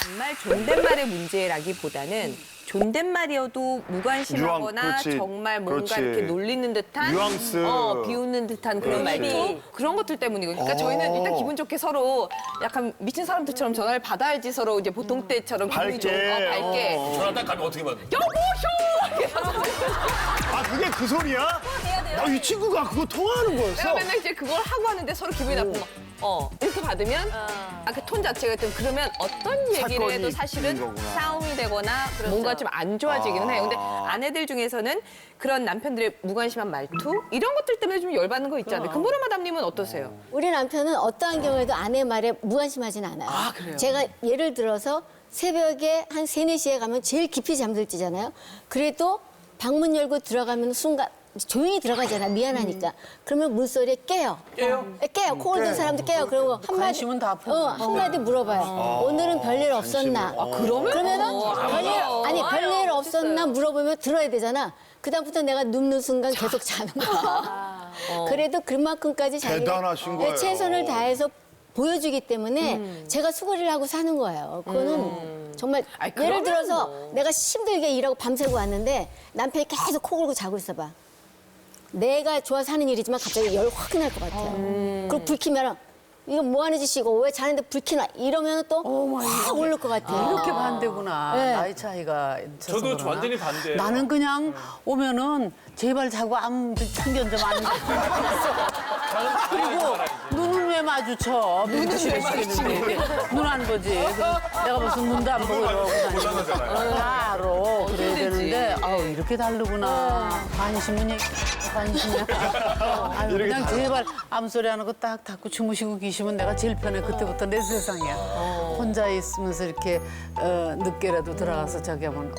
정말 존댓말의 문제라기보다는 존댓말이어도 무관심하거나 그렇지. 정말 뭔가 그렇지. 이렇게 놀리는 듯한 뉘앙스. 비웃는 듯한 그런 그렇지. 말투 그런 것들 때문이고 그러니까 저희는 일단 기분 좋게 서로 약간 미친 사람들처럼 전화를 받아야지 서로 이제 보통 때처럼 기분이 좀 밝게. 밝게 전화 딱 가면 어떻게 받는? 여보쇼! 아, 그게 그 소리야? 아, 이 친구가 그거 통화하는 내가 거였어? 맨날 이제 그걸 하고 하는데 서로 기분이 나쁘면 이렇게 받으면 그 톤 자체가 좀 그러면 어떤 얘기를 사건이 해도 사실은 있는 거구나. 싸움이 되거나 뭔가 좀 안 좋아지기는 해요. 근데 아내들 중에서는 그런 남편들의 무관심한 말투 이런 것들 때문에 좀 열받는 거 있잖아요. 금보라 마담님은 어떠세요? 우리 남편은 어떠한 경우에도 아내 말에 무관심하진 않아요. 아, 그래요? 제가 예를 들어서 새벽에 한 3, 4시에 가면 제일 깊이 잠들지잖아요. 그래도 방문 열고 들어가면 순간 조용히 들어가잖아, 미안하니까. 그러면 문소리에 깨요. 깨요. 코 골든 사람도 깨요. 그리고 한마디, 관심은 다 풀고. 한마디 물어봐요. 오늘은 별일 없었나? 그러면은 별일 없었나 물어보면 들어야 되잖아. 그다음부터 내가 눕는 순간 계속 자는 거야. 그래도 그만큼까지 자기가 대단하신 거예요. 최선을 다해서 보여주기 때문에 제가 수고를 하고 사는 거예요. 그거는 정말 아니, 예를 그러면 들어서 뭐. 내가 힘들게 일하고 밤새고 왔는데 남편이 계속 코 골고 자고 있어봐. 내가 좋아서 하는 일이지만 갑자기 열 확 날 것 같아요. 그리고 불 켜면 이거 뭐 하는 짓이고 왜 자는데 불 켜나 이러면 또 확 오를 것 같아요. 이렇게 반대구나. 네. 나이 차이가 있어서 저도 그러나? 완전히 반대예요. 나는 그냥 오면은 제발 자고 아무 참견 좀 안 해. 그리고 눈은 왜 마주쳐? 눈은 왜 마주치는데? 눈 안 보지. 내가 무슨 눈도 안 보고 이러고 다니고. 다 알아. 그래야 되는데 이렇게 다르구나. 관심은 관심이야. 아유, 그냥 제발 아무 소리 안 하고 딱 닫고 주무시고 계시면 내가 제일 편해. 그때부터 내 세상이야. 혼자 있으면서 이렇게 늦게라도 들어가서 저기 하면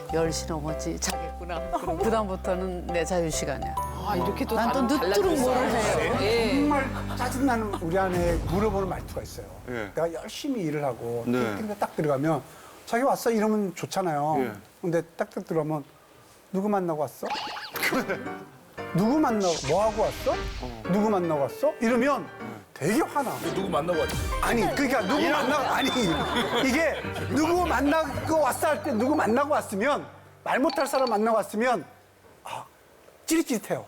10시 넘었지 자겠구나. 그럼 그다음부터는 내 자유시간이야. 이렇게 또 난 또 다른 늦도록 뭐를 해요. 예. 정말 짜증나는 우리 아내 물어보는 말투가 있어요. 예. 내가 열심히 일을 하고 네. 근데 딱 들어가면 자기 왔어 이러면 좋잖아요. 예. 근데 딱딱 들어가면 누구 만나고 왔어? 누구 만나고 뭐 하고 왔어? 누구 만나고 왔어? 이러면 되게 화나. 누구 만나고 왔지? 아니 그러니까 누구 만나고 아니 이게 누구 만나고 왔어 할 때 누구 만나고 왔으면 말 못할 사람 만나고 왔으면 찌릿찌릿해요.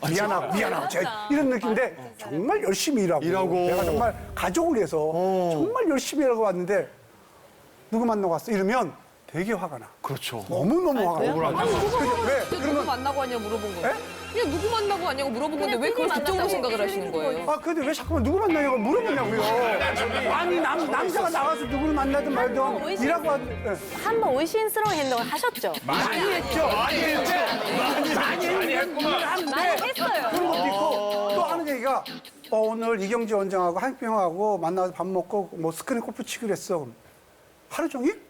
미안하고 제가 이런 느낌인데 정말 열심히 일하고 내가 정말 가족을 위해서 정말 열심히 일하고 왔는데 누구 만나고 왔어 이러면 되게 화가 나. 그렇죠. 너무너무 화가 나. 왜? 누구 만나고 왔냐고 물어본 거예요. 그냥 누구 만나고 왔냐고 물어본 건데 왜 그걸 그쪽으로 생각을 하시는 거예요? 근데 왜 자꾸만 누구 만나냐고 물어보냐고요. 아니 남자가 나가서 누구를 만나든 말든 일하고 왔는데 한번 의심스러운 행동을 하셨죠? 많이 했죠. 많이 했구만. 많이 했어요. 그런 것도 있고 또 하는 얘기가 오늘 이경재 원장하고 한익병 형하고 만나서 밥 먹고 뭐 스크린 골프 치기로 했어. 하루 종일?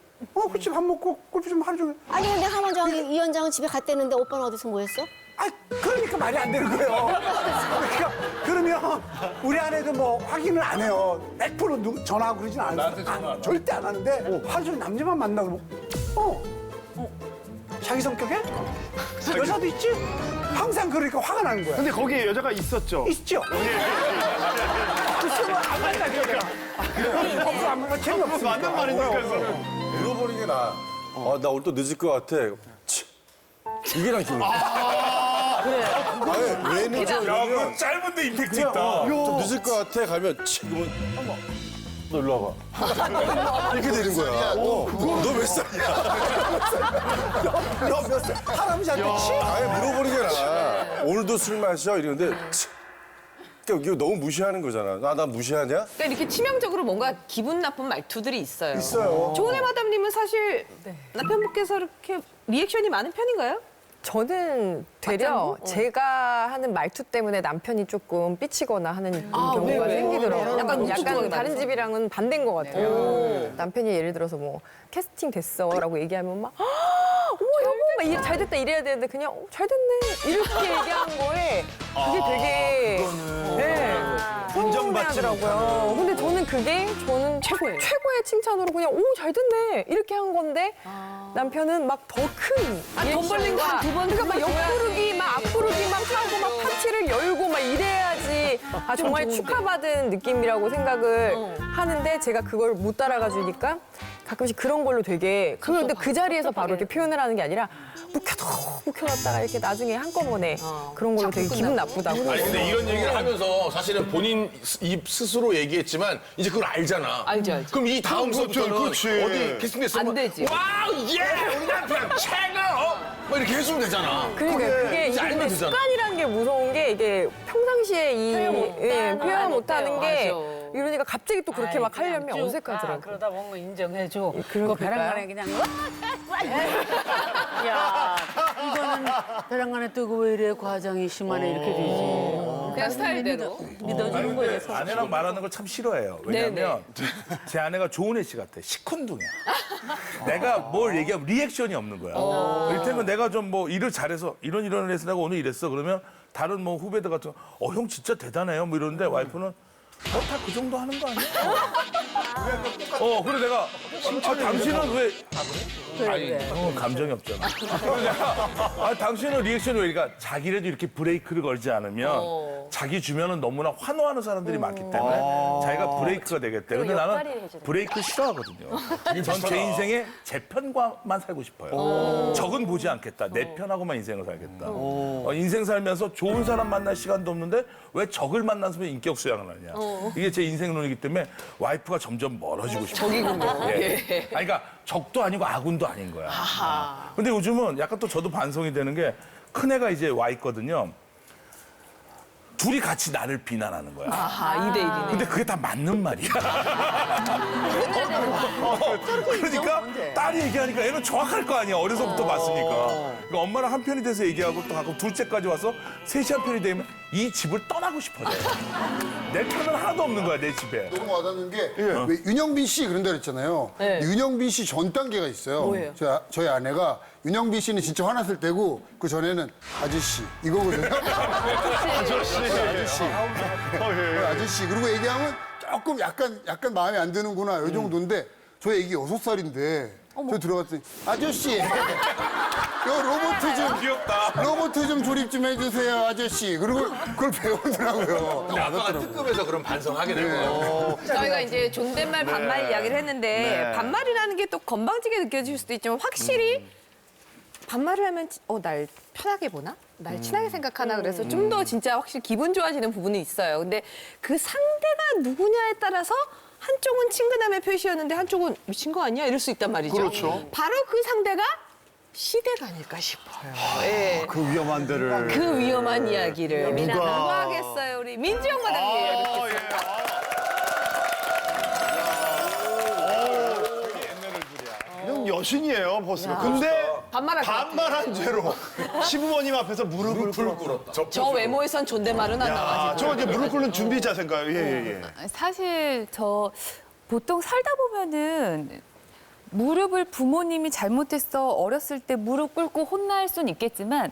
그치 밥 먹고 골프 좀 하루 종일. 아니 근데 이 원장은 집에 갔대는데 오빠는 어디서 뭐 했어? 그러니까 말이 안 되는 거예요. 그러니까 그러면 우리 아내도 뭐 확인을 안 해요. 100% 누구 전화하고 그러진 않아요. 절대 안 하는데 하루 종일 남자만 만나고 자기 성격에 여자도 있지? 항상 그러니까 화가 나는 거야. 근데 거기에 여자가 있었죠? 있죠? 있으면 안 만나니까. 없어 안 만나 재미없으니까. 맞는 말이니까. 물어보는 게 나아. 나 오늘 또 늦을 것 같아. 치. 이게 난 기분. 그래. 아니, 왜 늦어? 이러면 짧은데 임팩트 있다. 좀 늦을 것 같아. 가면 치. 그러면 너 일로 와봐. 이렇게 되는 거야. 너 몇 살이야? 너 몇 살? 할아버지한테 치? 아예 물어보는 게 나아. 오늘도 술 마셔? 이러는데 치. 그러니까 이거 너무 무시하는 거잖아. 나 무시하냐? 그러니까 이렇게 치명적으로 뭔가 기분 나쁜 말투들이 있어요. 있어요. 조은혜 마담님은 사실 남편분께서 이렇게 리액션이 많은 편인가요? 저는 되려 제가 하는 말투 때문에 남편이 조금 삐치거나 하는 경우가 왜? 생기더라고요. 약간 우뚝뚝하게 다른 말해서? 집이랑은 반대인 것 같아요. 남편이 예를 들어서 뭐 캐스팅 됐어라고 얘기하면 막 어머 여보 막 잘 됐다 이래야 되는데 그냥 잘 됐네 이렇게 얘기하는 거에 그게 되게 서운해하더라고요. 근데 저는 그게 최고의 칭찬으로 그냥 오 잘 됐네 이렇게 한 건데 남편은 막 더 큰 돈 벌린 거 한 두 번 그러니까 막 옆구르기 막 막 앞구르기 막 하고 막 파티를 열고 막 이래야지 정말 축하받은 느낌이라고 생각을 하는데 제가 그걸 못 따라가 주니까 가끔씩 그런 걸로 되게 근데 그 자리에서 바로 이렇게 표현을 하는 게 아니라 묵혀놨다가 이렇게 나중에 한꺼번에 그런 걸로 되게 기분 나쁘다고. 아니 근데 이런 얘기를 하면서 사실은 본인 입 스스로 얘기했지만 이제 그걸 알잖아. 알지. 그럼 이 다음서부터는 그렇지. 어디 캐스팅됐으면 안 되지. 와우 예 우리 남편 최고 막 이렇게 해주면 되잖아. 그러니까 그게 이제 근데 알면 되잖아. 습관이라는 게 무서운 게 이게 평상시에 표현 못하는 게 맞아. 이러니까 갑자기 또 그렇게 막 하려면 쭉 어색하더라고. 그러다 보면 인정해줘. 그런 그거 걸까요? 벼랑간에 그냥 야 이거는 벼랑간에 뜨고 왜 이래 과장이 심하네 이렇게 되지. 그냥 스타일대로. 믿어주는 거예요. 서로. 아내랑 말하는 걸 참 싫어해요. 왜냐면 제 아내가 조은혜 씨 같아. 시큰둥이야. 내가 뭘 얘기하면 리액션이 없는 거야. 이를테면 내가 좀 뭐 일을 잘해서 이런 해서 내가 오늘 이랬어. 그러면 다른 뭐 후배들 같은 거, 형 진짜 대단해요. 뭐 이러는데 와이프는 다 그 정도 하는 거 아니야? 그래 내가 당신은 왜? 아니, 형은 감정이 없잖아. 그래서 내가 당신은 리액션이 왜? 그러니까 자기라도 이렇게 브레이크를 걸지 않으면 자기 주변은 너무나 환호하는 사람들이 많기 때문에 자기가 브레이크가 되겠대. 근데 나는 브레이크 싫어하거든요. 전 제 인생에 제 편과만 살고 싶어요. 적은 보지 않겠다. 내 편하고만 인생을 살겠다. 인생 살면서 좋은 사람 만날 시간도 없는데 왜 적을 만나서 인격 수양을 하냐. 이게 제 인생론이기 때문에 와이프가 점점 멀어지고 싶어요. 적이군요. 예. 아니, 그러니까 적도 아니고 아군도 아닌 거야. 근데 요즘은 약간 또 저도 반성이 되는 게 큰애가 이제 와 있거든요. 둘이 같이 나를 비난하는 거야. 아하, 2대1이네. 근데 그게 다 맞는 말이야. 그러니까 딸이 얘기하니까 얘는 정확할 거 아니야. 어려서부터 봤으니까. 그러니까 엄마랑 한 편이 돼서 얘기하고 또 가끔 둘째까지 와서 셋이 한 편이 되면 이 집을 떠나고 싶어져. 내 편은 하나도 없는 거야, 내 집에. 너무 와닿는 게 왜 윤영빈 씨 그런다 그랬잖아요. 네. 윤영빈 씨 전 단계가 있어요. 뭐예요? 저희 아내가 윤영빈 씨는 진짜 화났을 때고 그 전에는 아저씨 이거거든요. 아저씨 그리고 얘기하면 조금 약간 마음에 안 드는구나 이 정도인데 저 애기 6살인데 저 들어갔더니 아저씨 요 로봇 좀 조립 좀 해주세요 아저씨 그리고 그걸 배우더라고요. 근데 아빠가 특급에서 그런 반성하게 될 거예요. 저희가 이제 존댓말 반말 이야기를 했는데 반말이라는 게 또 건방지게 느껴질 수도 있지만 확실히 반말을 하면 날 편하게 보나? 날 친하게 생각하나? 그래서 좀 더 진짜 확실히 기분 좋아지는 부분이 있어요. 근데 그 상대가 누구냐에 따라서 한쪽은 친근함의 표시였는데 한쪽은 미친 거 아니야? 이럴 수 있단 말이죠. 그렇죠. 바로 그 상대가 시대가 아닐까 싶어요. 예. 그 위험한 데를. 그 위험한 이야기를 누가 하겠어요? 우리 민지영 마담님. 그냥 여신이에요, 버스가. 근데 반말할 것 같아요. 반말한 죄로 시부모님 앞에서 무릎을 꿇었다. 저 외모에선 존댓말은 안 나와. 저 이제 무릎 꿇는 준비 자세인가요? 예. 사실 저 보통 살다 보면은 무릎을 부모님이 잘못했어 어렸을 때 무릎 꿇고 혼날 수는 있겠지만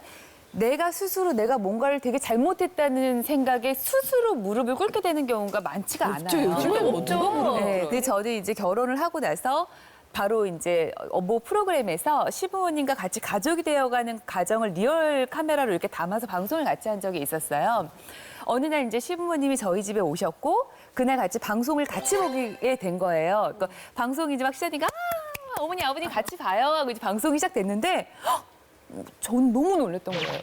내가 스스로 내가 뭔가를 되게 잘못했다는 생각에 스스로 무릎을 꿇게 되는 경우가 많지가 않아요. 요즘엔 없죠. 네, 근데 저는 이제 결혼을 하고 나서 바로 이제 모 프로그램에서 시부모님과 같이 가족이 되어가는 가정을 리얼 카메라로 이렇게 담아서 방송을 같이 한 적이 있었어요. 어느 날 이제 시부모님이 저희 집에 오셨고 그날 같이 방송을 같이 보게 된 거예요. 그러니까 방송이 이제 막 시작하니까 어머니 아버님 같이 봐요 하고 이제 방송이 시작됐는데 전 너무 놀랐던 거예요.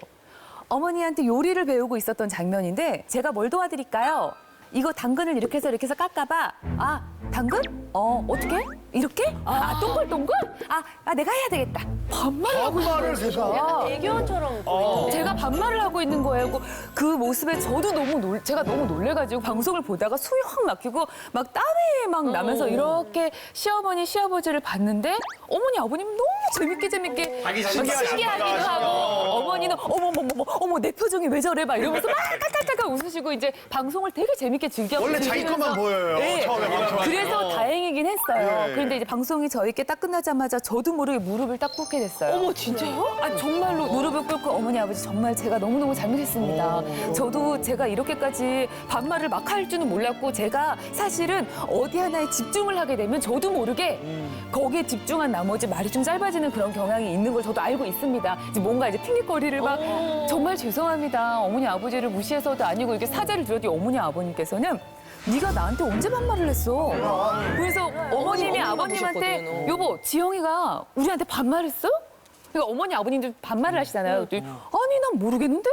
어머니한테 요리를 배우고 있었던 장면인데 제가 뭘 도와드릴까요? 이거 당근을 이렇게 해서 깎아봐. 아, 당근? 어떻게? 이렇게? 동글동글? 내가 해야 되겠다. 반말을 하고 있는 거예요. 약간 애교처럼 제가 반말을 하고 있는 거예요. 그 모습에 저도 제가 너무 놀래가지고 방송을 보다가 숨이 확 막히고 막 땀이 막 나면서 이렇게 시어머니, 시아버지를 봤는데 어머니, 아버님 너무 재밌게 신기하기도 하고 어머니는 어머 내 표정이 왜 저래 막 이러면서 막 깔깔깔깔 웃으시고 이제 방송을 되게 재밌게 원래 자기 것만 보여요. 처음에 방송할 그래서 다행이긴 했어요. 예. 그런데 이제 방송이 저희께 딱 끝나자마자 저도 모르게 무릎을 딱 꿇게 됐어요. 어머, 진짜요? 아, 정말로 무릎을 꿇고 어머니 아버지 정말 제가 너무너무 잘못했습니다. 저도 제가 이렇게까지 반말을 막 할 줄은 몰랐고 제가 사실은 어디 하나에 집중을 하게 되면 저도 모르게 거기에 집중한 나머지 말이 좀 짧아지는 그런 경향이 있는 걸 저도 알고 있습니다. 이제 뭔가 이제 핑계거리를 막 정말 죄송합니다. 어머니 아버지를 무시해서도 아니고 이렇게 사죄를 드렸더니 어머니 아버님께서는 네가 나한테 언제 반말을 했어? 그래서 어머님이 아버님한테 보셨거든. 여보 지영이가 우리한테 반말했어? 그러니까 어머니 아버님도 반말을 하시잖아요. 그랬더니 아니 난 모르겠는데?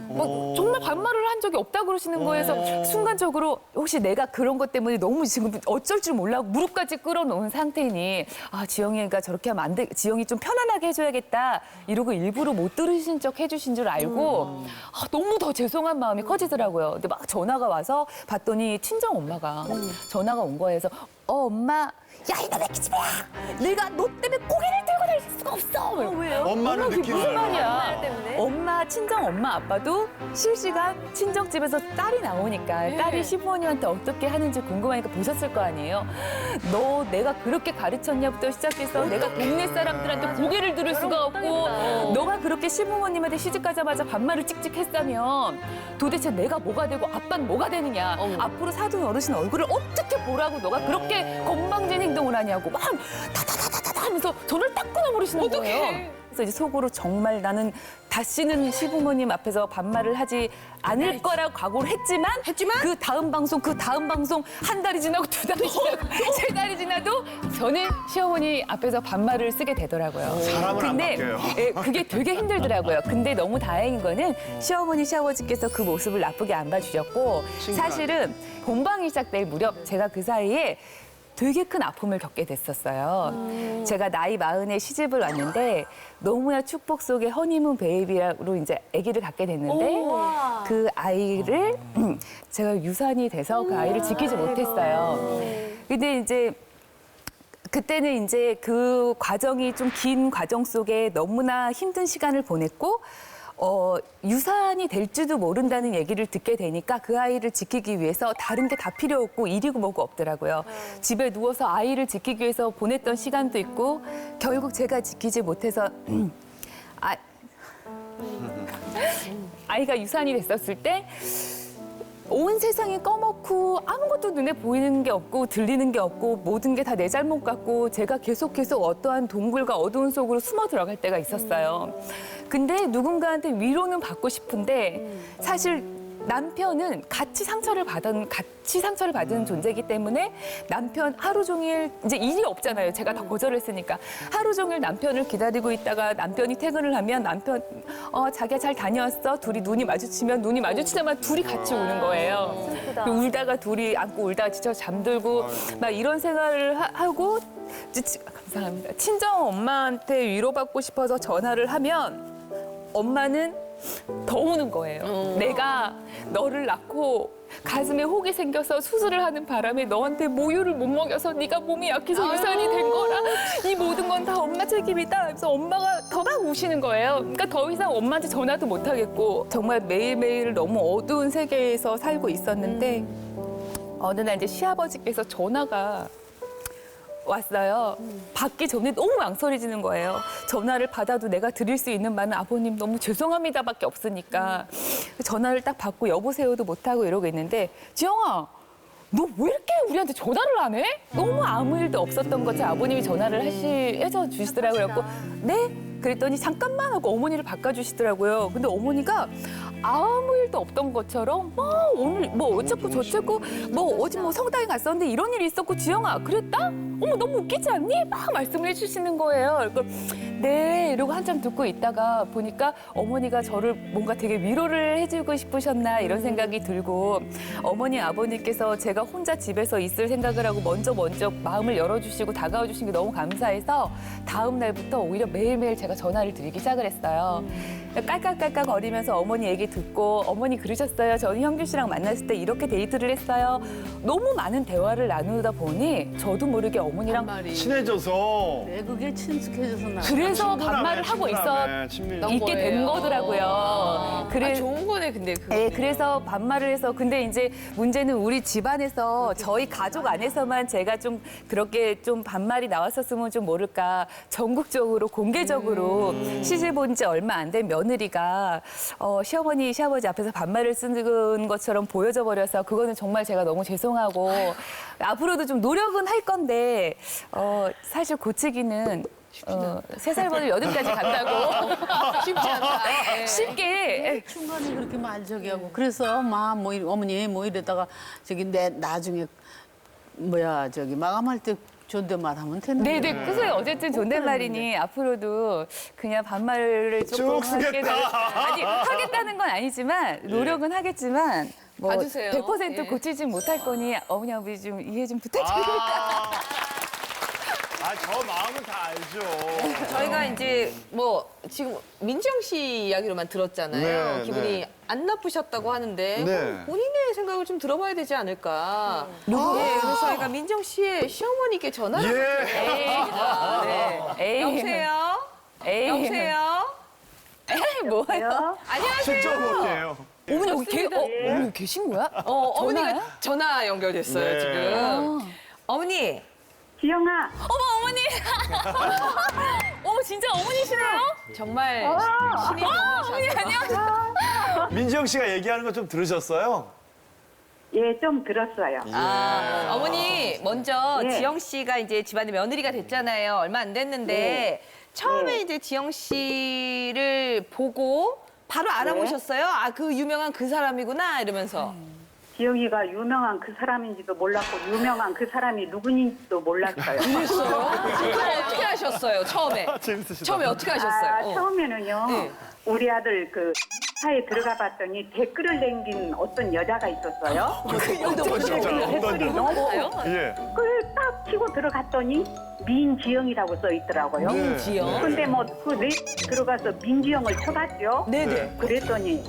뭐 정말 반말을 한 적이 없다 그러시는 거에서 순간적으로 혹시 내가 그런 것 때문에 너무 지금 어쩔 줄 몰라 무릎까지 끌어놓은 상태니 아 지영이가 저렇게 하면 안 돼. 지영이 좀 편안하게 해줘야겠다. 이러고 일부러 못 들으신 척 해주신 줄 알고 아, 너무 더 죄송한 마음이 커지더라고요. 근데 막 전화가 와서 봤더니 친정 엄마가 전화가 온 거예요. 그래서 엄마 야 이거 왜 기집애야 내가 너 때문에 고개를 들고 다닐 수가 없어. 왜요? 엄마는 그게 느끼는 무슨 말이야? 때문에? 엄마 친정 엄마 아빠도 실시간 친정집에서 딸이 나오니까 딸이 시부모님한테 어떻게 하는지 궁금하니까 보셨을 거 아니에요. 너 내가 그렇게 가르쳤냐부터 시작해서 내가 동네 사람들한테 고개를 들을 수가 없고 너가 그렇게 시부모님한테 시집가자마자 반말을 찍찍했다면 도대체 내가 뭐가 되고 아빠는 뭐가 되느냐. 앞으로 사돈 어르신 얼굴을 어떻게 보라고 너가 그렇게 건방진 행동을 하냐고 막 타타타타타 하면서 저를 딱 끊어버리시는 거예요. 그래서 이제 속으로 정말 나는 다시는 시부모님 앞에서 반말을 하지 않을 거라고 각오를 했지만 그 다음 방송 한 달이 지나고 두 달이 지나고 세 달이 지나도 저는 시어머니 앞에서 반말을 쓰게 되더라고요. 사람은 안 바뀌어요. 예, 그게 되게 힘들더라고요. 근데 너무 다행인 거는 시어머니 시아버지께서 그 모습을 나쁘게 안 봐주셨고 사실은 본방이 시작될 무렵 제가 그 사이에 되게 큰 아픔을 겪게 됐었어요. 제가 나이 40에 시집을 왔는데 너무나 축복 속에 허니문 베이비로 이제 아기를 갖게 됐는데 그 아이를 제가 유산이 돼서 그 아이를 지키지 못했어요. 근데 이제 그때는 이제 그 과정이 좀 긴 과정 속에 너무나 힘든 시간을 보냈고 유산이 될지도 모른다는 얘기를 듣게 되니까 그 아이를 지키기 위해서 다른 게 다 필요 없고 일이고 뭐고 없더라고요. 집에 누워서 아이를 지키기 위해서 보냈던 시간도 있고 결국 제가 지키지 못해서 아이가 유산이 됐었을 때 온 세상이 꺼멓고 아무것도 눈에 보이는 게 없고 들리는 게 없고 모든 게 다 내 잘못 같고 제가 계속 어떠한 동굴과 어두운 속으로 숨어 들어갈 때가 있었어요. 근데 누군가한테 위로는 받고 싶은데 사실 남편은 같이 상처를 받은 존재이기 때문에 남편 하루 종일 이제 일이 없잖아요. 제가 다 거절했으니까 하루 종일 남편을 기다리고 있다가 남편이 퇴근을 하면 남편 자기야 잘 다녀왔어. 둘이 눈이 마주치자마자 둘이 같이 우는 거예요. 울다가 둘이 안고 울다가 지쳐 잠들고 막 이런 생활을 하고 감사합니다. 친정 엄마한테 위로받고 싶어서 전화를 하면 엄마는 더 우는 거예요. 내가 너를 낳고 가슴에 혹이 생겨서 수술을 하는 바람에 너한테 모유를 못 먹여서 네가 몸이 약해서 유산이 된 거라 이 모든 건 다 엄마 책임이다. 그래서 엄마가 더 막 우시는 거예요. 그러니까 더 이상 엄마한테 전화도 못 하겠고 정말 매일매일 너무 어두운 세계에서 살고 있었는데 어느 날 이제 시아버지께서 전화가 왔어요. 받기 전에 너무 망설여지는 거예요. 전화를 받아도 내가 드릴 수 있는 말은 아버님 너무 죄송합니다밖에 없으니까 전화를 딱 받고 여보세요도 못하고 이러고 있는데 지영아 너 왜 이렇게 우리한테 전화를 안 해? 너무 아무 일도 없었던 것처럼 아버님이 전화를 해서 주시더라고요. 그래서 네? 그랬더니 잠깐만 하고 어머니를 바꿔주시더라고요. 근데 어머니가 아무 일도 없던 것처럼 오늘 뭐 어쩌고 저쩌고 뭐 어디 뭐 성당에 갔었는데 이런 일이 있었고 지영아 그랬다? 어머 너무 웃기지 않니? 막 말씀을 해주시는 거예요. 그래서 네 이러고 한참 듣고 있다가 보니까 어머니가 저를 뭔가 되게 위로를 해주고 싶으셨나 이런 생각이 들고 어머니 아버님께서 제가 혼자 집에서 있을 생각을 하고 먼저 마음을 열어주시고 다가와 주신 게 너무 감사해서 다음 날부터 오히려 매일매일 제가 전화를 드리기 시작을 했어요. 깔깔깔깔 거리면서 어머니 얘기 듣고 어머니 그러셨어요. 저는 형규 씨랑 만났을 때 이렇게 데이트를 했어요. 너무 많은 대화를 나누다 보니 저도 모르게 어머니랑 친해져서. 내 그게 친숙해져서 나. 그래서 반말을 하고 있게 된 거더라고요. 아, 좋은 거네, 근데 그거. 네, 그래서 반말을 해서 근데 이제 문제는 우리 집안에서 저희 가족 안에서만 제가 좀 그렇게 좀 반말이 나왔었으면 좀 모를까 전국적으로 공개적으로 시집 온 지 얼마 안 된 며느리가 시어머니 시아버지 앞에서 반말을 쓰는 것처럼 보여져 버려서 그거는 정말 제가 너무 죄송하고 앞으로도 좀 노력은 할 건데 사실 고치기는 3살번을 8까지 간다고 쉽지 않다. 네. 쉽게 중간에 그렇게 말저기 하고 그래서 막 뭐 어머니 뭐 이러다가 저기 내 나중에 마감할 때 존댓말 하면 되는데. 네네. 그래서 어쨌든 존댓말이니 앞으로도 그냥 반말을 조금 하겠다는 건 아니지만 노력은 하겠지만 뭐 봐주세요. 100% 예. 고치진 못할 거니 어머니 아버지 좀 이해 좀 부탁드립니다. 저 마음은 다 알죠. 저희가 이제 뭐 지금 민지영 씨 이야기로만 들었잖아요. 네, 기분이 네. 안 나쁘셨다고 하는데 네. 본인의 생각을 좀 들어봐야 되지 않을까. 그래서 저희가 민지영 씨의 시어머니께 전화를 에이. 네. 여보세요? 에이. 여보세요? 에이, 뭐예요? 안녕하세요. 진짜 못해요. 어머니 여기 어머니 계신 거야? 어머니가 전화 연결됐어요, 네. 지금. 어머니. 지영아. 어머 어머니. 어머 진짜 어머니시네요? 정말 신이 어머니 안녕하세요. 민지영 씨가 얘기하는 거 좀 들으셨어요? 예, 좀 들었어요. 어머니 먼저 예. 지영 씨가 이제 집안의 며느리가 됐잖아요. 얼마 안 됐는데 처음에 이제 지영 씨를 보고 바로 알아보셨어요? 아, 그 유명한 그 사람이구나 이러면서. 지영이가 유명한 그 사람인지도 몰랐고 유명한 그 사람이 누구인지도 몰랐어요. 그랬어요? 그럼 어떻게 하셨어요? 처음에? 재밌으시다. 처음에 어떻게 하셨어요? 처음에는요. 네. 우리 아들 그 차에 들어가 봤더니 댓글을 남긴 어떤 여자가 있었어요. 댓글이 너무 예. 그걸 딱 치고 들어갔더니 민지영이라고 써 있더라고요. 민지영? 근데 뭐 그 들어가서 민지영을 쳐봤죠. 네네. 그랬더니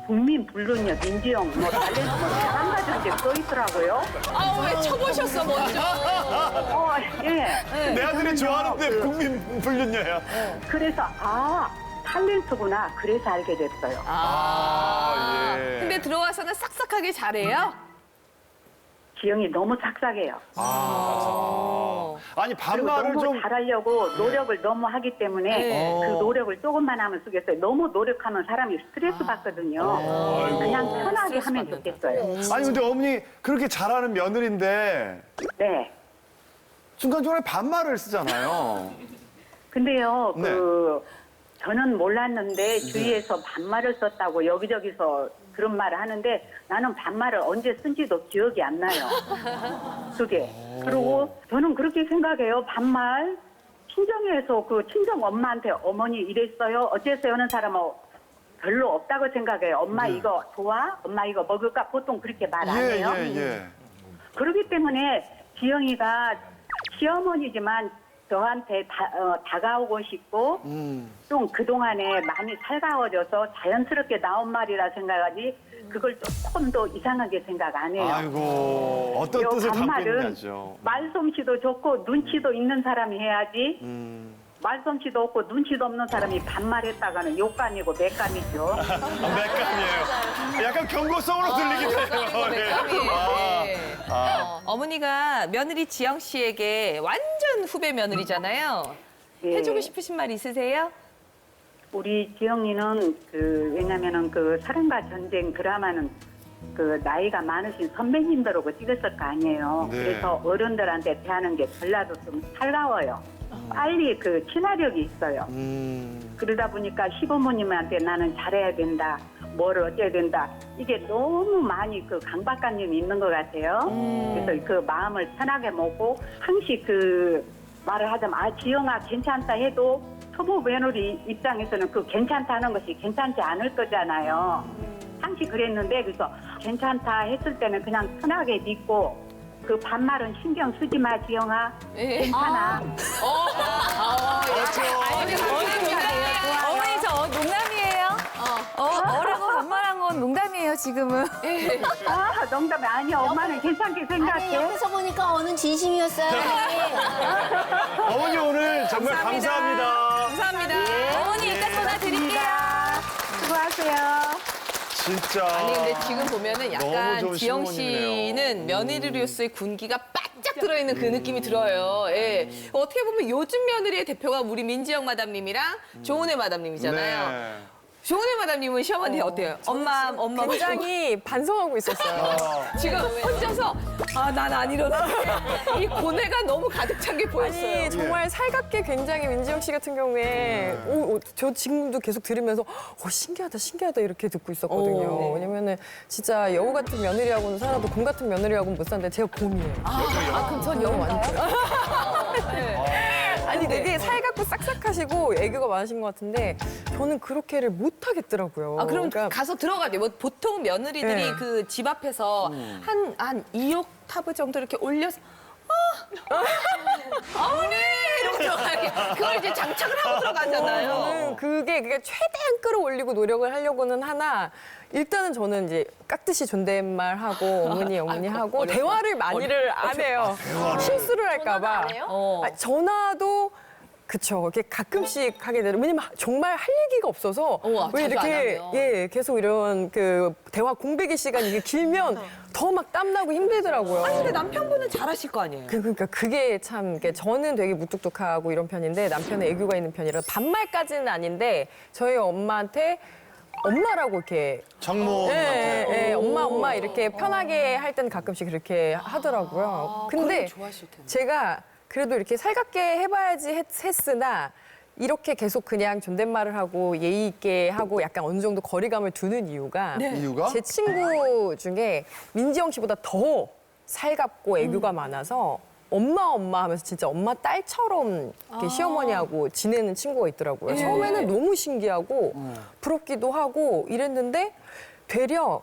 국민 불륜녀 민지영 뭐 달래서 뭐 잘한다는 게 써 있더라고요. 아, 왜 쳐보셨어 먼저? 예. 내 아들이 좋아하는데 국민 불륜녀야. 그래서 탤런트구나. 그래서 알게 됐어요. 예. 근데 들어와서는 싹싹하게 잘해요? 지영이 너무 삭삭해요. 아니 그리고 반말을 너무 좀 잘하려고 노력을 너무 하기 때문에 그 노력을 조금만 하면 쓰겠어요. 너무 노력하면 사람이 스트레스 받거든요. 그냥 편하게 하면 좋겠어요. 아니 근데 어머니 그렇게 잘하는 며느리인데 네. 중간중간에 반말을 쓰잖아요. 근데요, 네. 저는 몰랐는데 주위에서 반말을 썼다고 여기저기서 그런 말을 하는데 나는 반말을 언제 쓴지도 기억이 안 나요. 그게. 그리고 저는 그렇게 생각해요. 반말. 친정에서 그 친정 엄마한테 어머니 이랬어요. 어쨌어요 하는 사람은 별로 없다고 생각해요. 엄마 이거 좋아? 엄마 이거 먹을까? 보통 그렇게 말 안 해요. 예. 그렇기 때문에 지영이가 시어머니지만 저한테 다가오고 싶고 좀 그동안에 많이 살가워져서 자연스럽게 나온 말이라 생각하지 그걸 조금 더 이상하게 생각 안 해요. 아이고 어떤 뜻을 담고 반말은 있냐죠. 말솜씨도 좋고 눈치도 있는 사람이 해야지 말솜씨도 없고 눈치도 없는 사람이 반말했다가는 욕감이고 맥감이죠. 맥감이에요. 약간 경고성으로 들리기도 해요. 네. 어머니가 며느리 지영 씨에게 완전 후배 며느리잖아요. 예. 해주고 싶으신 말 있으세요? 우리 지영이는 왜냐면은 그 사랑과 전쟁 드라마는 그 나이가 많으신 선배님들하고 찍었을 거 아니에요. 네. 그래서 어른들한테 대하는 게 전라도 좀 살가워요. 빨리 그 친화력이 있어요. 그러다 보니까 시부모님한테 나는 잘해야 된다. 뭐를 어째야 된다. 이게 너무 많이 그 강박관념이 있는 것 같아요. 그래서 그 마음을 편하게 먹고 항시 그 말을 하자면 지영아 괜찮다 해도 초보 며느리 입장에서는 그 괜찮다는 것이 괜찮지 않을 거잖아요. 항시 그랬는데 그래서 괜찮다 했을 때는 그냥 편하게 믿고 그 반말은 신경 쓰지 마 지영아. 괜찮아. 어머니 저 농담이에요. 지금은. 아, 농담이 아니야. 엄마는 괜찮게 아니, 생각해. 옆에서 보니까 어는 진심이었어요. 어머니 오늘 정말 감사합니다. 감사합니다. 어머니 이따 전화 드릴게요. 수고하세요. 진짜. 아니 근데 지금 보면은 너무 약간 좋은 지영 시부모님이네요. 씨는 며느리로서의 군기가 바짝 들어있는 그 느낌이 들어요. 예. 어떻게 보면 요즘 며느리의 대표가 우리 민지영 마담님이랑 조은혜 마담님이잖아요. 네. 조은혜 마담님은 시어머니 어때요? 엄마 굉장히 반성하고 있었어요. 지금 혼자서 아 난 안 일어나. 이 고뇌가 너무 가득 찬 게 보였어요. 아니 정말 살갑게 굉장히 민지영 씨 같은 경우에 저 지금도 계속 들으면서 신기하다 이렇게 듣고 있었거든요. 왜냐면은 진짜 여우 같은 며느리하고는 살아도 곰 같은 며느리하고는 못 사는데 제가 곰이에요. 그럼 전 여우인가요? 아니 되게 살갑고 싹싹하시고 애교가 많으신 것 같은데 저는 그렇게를 못 하겠더라고요. 아, 그럼 그러니까 가서 들어가야 돼. 뭐 보통 며느리들이 네. 그 집 앞에서 한 2옥타브 정도 이렇게 올려서 어머니 이러고 들어가야 그걸 이제 장착을 하고 들어가잖아요. 저는 그게 최대한 끌어올리고 노력을 하려고는 하나 일단은 저는 이제 깍듯이 존댓말하고 어머니 하고 대화를 많이를 안 해요. 실수를 할까 봐. 전화도 그쵸. 이렇게 가끔씩 하게 되는. 왜냐면 정말 할 얘기가 없어서 왜 자주 안 이렇게 하면. 계속 이런 그 대화 공백의 시간이 이게 길면 더 막 땀나고 힘들더라고요. 아니 근데 남편분은 잘하실 거 아니에요? 그러니까 그게 참 저는 되게 무뚝뚝하고 이런 편인데 남편은 애교가 있는 편이라 반말까지는 아닌데 저희 엄마한테 엄마라고 이렇게 장모. 예, 엄마 이렇게 편하게 할 때는 가끔씩 그렇게 하더라고요. 근데 좋아하실 텐데. 제가 그래도 이렇게 살갑게 해봐야지 했으나 이렇게 계속 그냥 존댓말을 하고 예의 있게 하고 약간 어느 정도 거리감을 두는 이유가 이유가? 제 친구 중에 민지영 씨보다 더 살갑고 애교가 많아서 엄마 하면서 진짜 엄마 딸처럼 이렇게 시어머니하고 지내는 친구가 있더라고요. 처음에는 너무 신기하고 부럽기도 하고 이랬는데 되려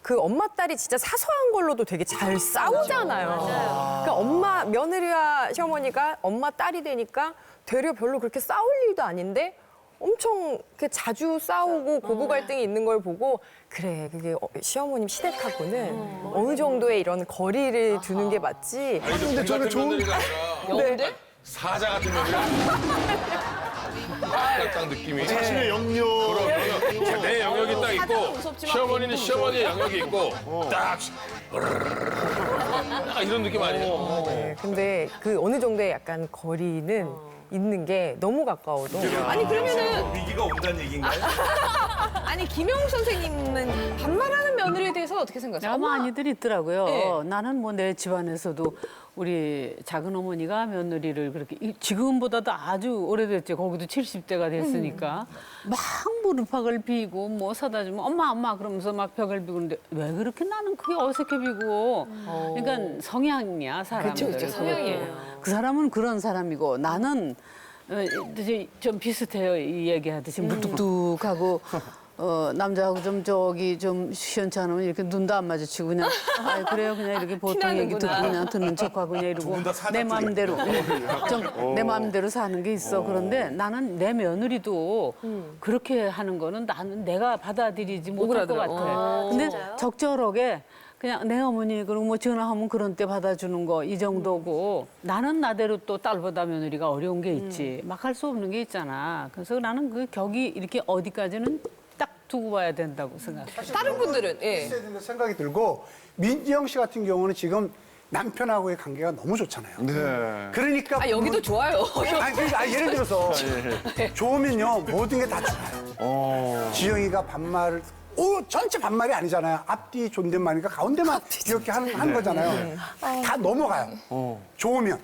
그 엄마 딸이 진짜 사소한 걸로도 되게 잘 싸우잖아요. 그러니까 엄마 며느리와 시어머니가 엄마 딸이 되니까 되려 별로 그렇게 싸울 일도 아닌데 엄청 이렇게 자주 싸우고 고부 갈등이 있는 걸 보고 그래 그게 시어머님 시댁하고는 어느 정도의 이런 거리를 두는 게 맞지. 근데 저게 좋은 여운데? 사자 같은 며느리. 딱 느낌이. 자신의 영역. 그럼 내 영역이 딱 있고 무섭지만 시어머니는 시어머니의 영역이 있고 딱 이런 느낌 아니에요? 네, 근데 그 어느 정도의 약간 거리는 있는 게 너무 가까워도 아니 그러면은 위기가 온다는 얘기인가요? 아니 김영욱 선생님은 반말하는 며느리에 대해서 어떻게 생각하세요? 야, 많이들 있더라고요. 네. 나는 뭐 내 집안에서도 우리 작은 어머니가 며느리를 그렇게 지금보다도 아주 오래됐죠. 거기도 70대가 됐으니까 막 무릎팍을 비고 뭐 사다 주면 엄마 그러면서 막 벽을 비고 그러는데 왜 그렇게 나는 그게 어색해 비고 그러니까 성향이야 사람들. 그쵸, 성향이에요. 그 사람은 그런 사람이고 나는 이제 좀 비슷해요. 이 얘기하듯이 무뚝뚝하고 남자하고 좀 시원치 않으면 이렇게 눈도 안 마주치고 그냥 그래요 그냥 이렇게 보통 얘기 듣고 그냥 듣는 척하고 그냥 이러고 내 마음대로 내 마음대로 사는 게 있어. 그런데 나는 내 며느리도 그렇게 하는 거는 나는 내가 받아들이지 못할 것 같아. 근데 적절하게 그냥 내 어머니 그리고 뭐 전화하면 그런 때 받아주는 거 이 정도고 나는 나대로 또 딸보다 며느리가 어려운 게 있지. 막 할 수 없는 게 있잖아. 그래서 나는 그 격이 이렇게 어디까지는 딱 두고 봐야 된다고 생각해. 다른 분들은 있어야 된다 생각이 들고 민지영 씨 같은 경우는 지금 남편하고의 관계가 너무 좋잖아요. 네. 그러니까 여기도 좋아요. 그러니까 예를 들어서 좋으면요 모든 게 다 좋아요. 지영이가 반말을 전체 반말이 아니잖아요. 앞뒤 존댓말이니까 가운데만 이렇게 하는 거잖아요. 다 넘어가요. 좋으면.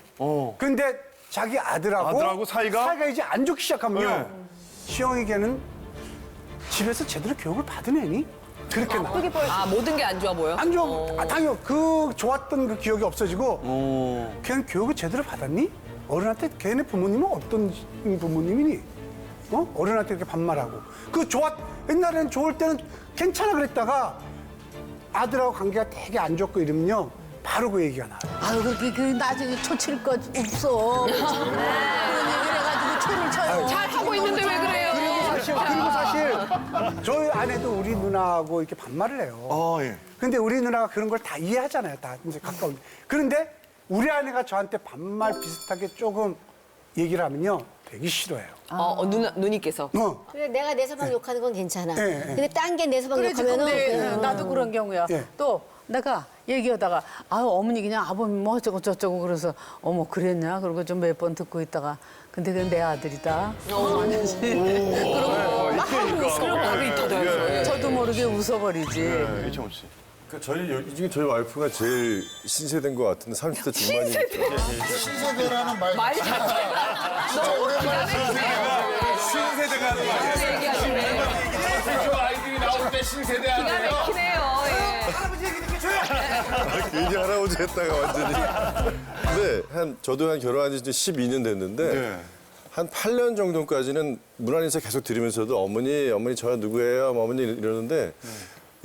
근데 자기 아들하고 사이가 이제 안 좋기 시작하면 시영이게는 집에서 제대로 교육을 받은 애니? 그렇게 나. 모든 게 안 좋아 보여? 안 좋아. 당연히 좋았던 그 기억이 없어지고 걔는 교육을 제대로 받았니? 어른한테 걔네 부모님은 어떤 부모님이니? 어른한테 이렇게 반말하고. 옛날에는 좋을 때는 괜찮아 그랬다가 아들하고 관계가 되게 안 좋고 이러면요. 바로 그 얘기가 나와요. 아유 그렇게 나중에 초칠 것 없어. 그런 얘기를 해가지고 초를 쳐요. 잘 하고 있는데 왜 그래요? 그리고 사실 저희 아내도 우리 누나하고 이렇게 반말을 해요. 예. 근데 우리 누나가 그런 걸 다 이해하잖아요. 다 이제 가까운. 그런데 우리 아내가 저한테 반말 비슷하게 조금 얘기를 하면요. 되게 싫어해요. 누님께서. 그래 내가 내 서방 욕하는 건 괜찮아. 예, 예. 근데 딴 게 내 서방 그래, 욕하면은 근데 그냥 나도 그런 경우야. 예. 또 내가 얘기하다가 아유 어머니 그냥 아버님 뭐 어쩌고 저쩌고 그래서 어머 그랬냐 그러고 좀 몇 번 듣고 있다가 근데 그건 내 아들이다. 그러고 막 말이 있다더라고요. 저도 모르게 웃어버리지. 이청훈 씨. 이 중에 저희 와이프가 제일 신세대인 것 같은데 30대 중반이니까. 신세대라는 말. 말 자체가 너무 신세대가 하는 말이야. 얘기하시네. 저 아이들이 나올 때 신세대 기가 아니에요? 막히네요. 괜히 할아버지 했다가 완전히. 근데 저도 결혼한 지 이제 12년 됐는데 한 8년 정도까지는 문안인사 계속 드리면서도 어머니 저 누구예요? 어머니 이러는데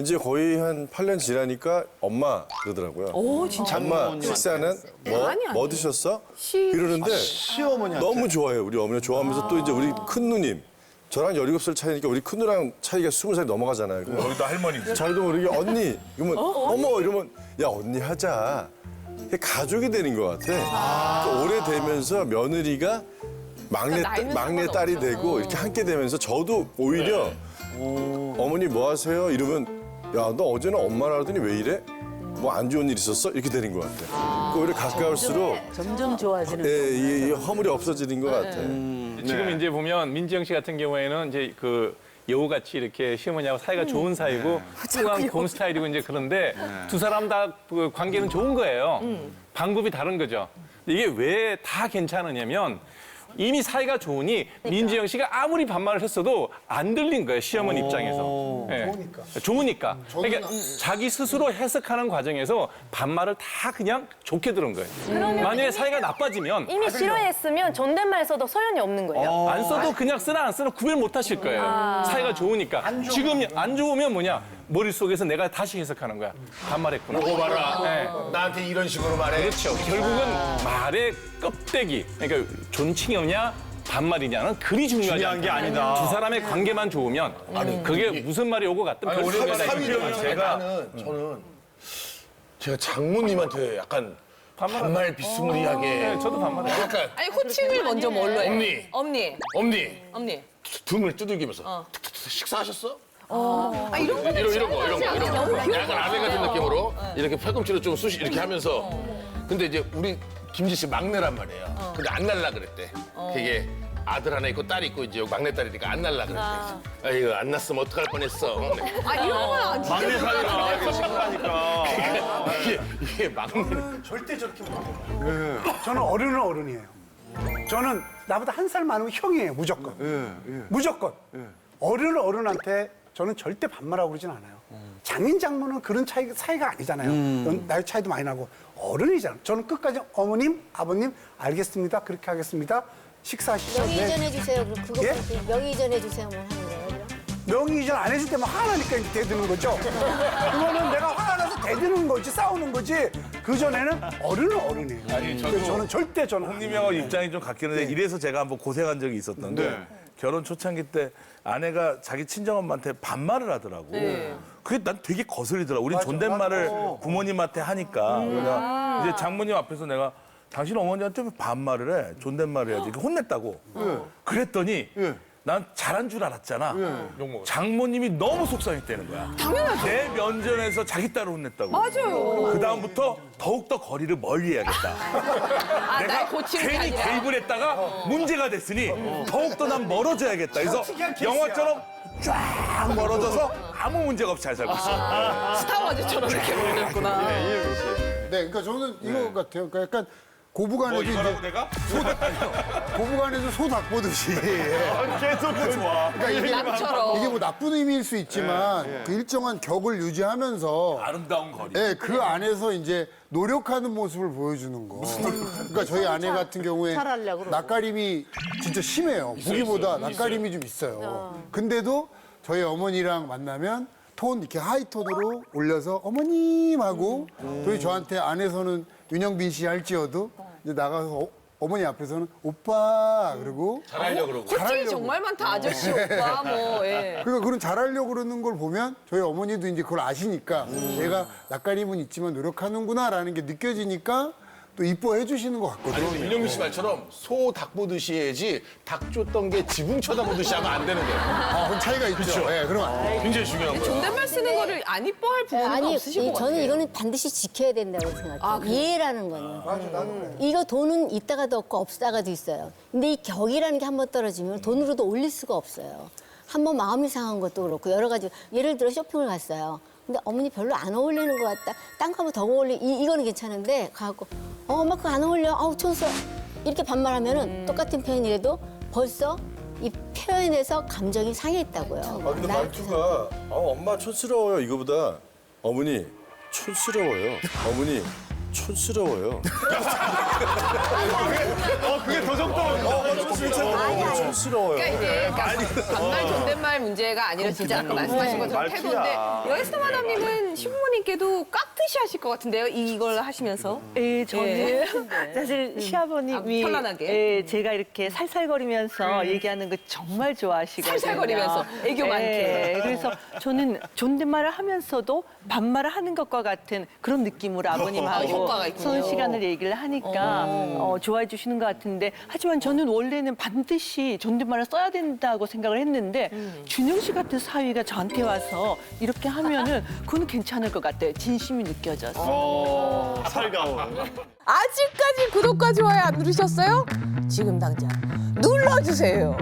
이제 거의 한 8년 지나니까 엄마 그러더라고요. 오, 진짜. 엄마 식사는 뭐 드셨어? 이러는데 시어머니한테. 너무 좋아해요. 우리 어머니 좋아하면서 또 이제 우리 큰 누님 저랑 17살 차이니까 우리 큰 누나랑 차이가 20살 넘어가잖아요. 거기도 할머니지. 자기도 모르게 언니 이러면 어머 이러면 야 언니 하자. 이게 가족이 되는 것 같아. 그러니까 오래되면서 며느리가 막내 딸이 되고 이렇게 함께 되면서 저도 오히려 어머니 뭐 하세요? 이러면 야 너 어제는 엄마라 하더니 왜 이래? 뭐 안 좋은 일 있었어? 이렇게 되는 것 같아. 그러니까 오히려 가까울수록 점점 좋아지는. 이 허물이 없어지는 것 같아. 지금 이제 보면 민지영 씨 같은 경우에는 이제 그 여우같이 이렇게 시어머니하고 사이가 좋은 사이고 후한 곰 스타일이고 이제 그런데 두 사람 다 그 관계는 좋은 거예요. 방법이 다른 거죠. 이게 왜 다 괜찮으냐면 이미 사이가 좋으니 민지영 씨가 아무리 반말을 했어도 안 들린 거예요, 시어머니 입장에서. 예. 좋으니까. 그러니까 자기 스스로 해석하는 과정에서 반말을 다 그냥 좋게 들은 거예요. 만약에 사이가 나빠지면 이미 싫어했으면 존댓말 써도 소용이 없는 거예요. 안 써도 그냥 쓰나 안 쓰나 구별 못 하실 거예요. 사이가 좋으니까. 지금 안 좋으면 뭐냐? 머릿속에서 내가 다시 해석하는 거야. 반말했구나. 요거 봐라. 네. 나한테 이런 식으로 말해. 그렇죠. 결국은 말의 껍데기. 그러니까 존칭이냐 반말이냐는 그리 중요한 게 아니다. 두 사람의 관계만 좋으면 그게 무슨 말이 오고 갔든 별 상관이 없어요. 저는 제가 장모님한테 약간 반말 비스무리하게. 네, 저도 반말해요. 약간 아니, 호칭을 먼저 뭘로 해? 엄니. 등을 두들기면서 식사하셨어? 이런 거 이런 거. 약간 아내 같은 느낌으로 이렇게 팔꿈치로 좀 쑤시 이렇게 하면서. 근데 이제 우리 김지 씨 막내란 말이에요. 근데 안 날라 그랬대. 그게 아들 하나 있고 딸 있고 이제 막내딸이니까 안 날라 그랬대. 이거 안 났으면 어떡할 뻔했어. 이런 건 안 진짜. 막내 사이가 친구라니까. 이게 막내는 절대 저렇게 못해요. 저는 어른은 어른이에요. 저는 나보다 한 살 많으면 형이에요, 무조건. 무조건. 어른은 어른한테 저는 절대 반말하고 그러진 않아요. 장인 장모는 그런 사이가 아니잖아요. 나이 차이도 많이 나고 어른이잖아요. 저는 끝까지 어머님, 아버님 알겠습니다. 그렇게 하겠습니다. 식사하시죠. 명의 이전 해주세요. 그럼 그거 예? 명의 이전 해주세요. 뭐 하는 거예요? 그럼? 명의 이전 안 해줄 때만 화나니까 이제 대드는 거죠. 그거는 내가 화가 나서 대드는 거지, 싸우는 거지. 그전에는 어른은 어른이에요. 근데 저는 절대 저는. 형님하고 입장이 좀 같긴 한데 이래서 제가 한번 고생한 적이 있었는데 결혼 초창기 때 아내가 자기 친정엄마한테 반말을 하더라고. 그게 난 되게 거슬리더라고. 우린 존댓말을 부모님한테 하니까. 그러니까 이제 장모님 앞에서 내가 당신 어머니한테 왜 반말을 해? 존댓말을 해야지. 이렇게 혼냈다고. 그랬더니 난 잘한 줄 알았잖아. 장모님이 너무 속상했다는 거야. 당연하죠. 내 면전에서 자기 딸을 혼냈다고. 맞아요. 그다음부터 더욱더 거리를 멀리 해야겠다. 내가 괜히 개입을 했다가 문제가 됐으니 더욱더 난 멀어져야겠다. 그래서 영화처럼 쫙 멀어져서 아무 문제가 없이 잘 살고 있어. 스타워즈처럼 이렇게 보냈구나. 네, 그러니까 저는 이거 같아요. 그러니까 약간 고부간에도 이거라고 내가? 고부간에도 소 닭보듯이. 계속 좋아. 그러니까 이게 뭐 나쁜 의미일 수 있지만 그 일정한 격을 유지하면서 아름다운 거리. 네, 그 안에서 이제 노력하는 모습을 보여주는 거. 그러니까 저희 아내 같은 경우에 낯가림이 진짜 심해요. 무기보다 낯가림이 좀 있어요. 근데도 저희 어머니랑 만나면 톤 이렇게 하이톤으로 올려서 어머님 하고 또 저한테 안에서는 윤영빈 씨 할지어도 이제 나가서 어머니 앞에서는 오빠 그러고 잘하려고 그러고. 호칭이 정말 많다. 아저씨, 오빠, 뭐, 예. 그러니까 그런 잘하려고 그러는 걸 보면 저희 어머니도 이제 그걸 아시니까 얘가 낯가림은 있지만 노력하는구나라는 게 느껴지니까 또 이뻐해 주시는 것 같거든요. 아니, 윤영민 씨 말처럼 소 닭 보듯이 해야지 닭 줬던 게 지붕 쳐다보듯이 하면 안 되는 거예요. 그건 차이가 있죠. 그쵸? 예, 그럼 굉장히 중요한 거예요. 존댓말 쓰는 거를 안 이뻐할 부분은 아니, 없으신 것 같아요. 저는 이거는 반드시 지켜야 된다고 생각해요. 이해라는 거는. 나도 그래. 이거 돈은 있다가도 없고 없다가도 있어요. 근데 이 격이라는 게 한 번 떨어지면 돈으로도 올릴 수가 없어요. 한 번 마음이 상한 것도 그렇고 여러 가지. 예를 들어 쇼핑을 갔어요. 근데 어머니 별로 안 어울리는 것 같다. 딴 거 하면 더 이거는 괜찮은데 가갖고 엄마 그거 안 어울려. 아우 촌스러. 이렇게 반말하면은 똑같은 표현이라도 벌써 이 표현에서 감정이 상했다고요. 아, 근데 말투가 엄마 촌스러워요 이거보다 어머니 촌스러워요. 어머니 촌스러워요. 그게 더 적당한 촌스러워요. 그러니까 이게 반말 존댓말 문제가 아니라 진짜 아까 말씀하신 것처럼 말투야. 태도인데 여에스터 마담님은 시부모님께도 깍듯이 하실 것 같은데요? 이걸 하시면서? 예, 저는 사실 시아버님이 편안하게. 제가 이렇게 살살거리면서 얘기하는 거 정말 좋아하시거든요. 살살거리면서 애교 많게. 그래서 저는 존댓말을 하면서도 반말을 하는 것과 같은 그런 느낌으로 아버님하고 효과가 있군요. 손 시간을 얘기를 하니까 좋아해 주시는 것 같은데 하지만 저는 원래는 반드시 존댓말을 써야 된다고 생각을 했는데 준영 씨 같은 사위가 저한테 와서 이렇게 하면은 그건 괜찮을 것 같아요. 진심이 느껴져서. 살가워. 아직까지 구독과 좋아요 안 누르셨어요? 지금 당장 눌러주세요.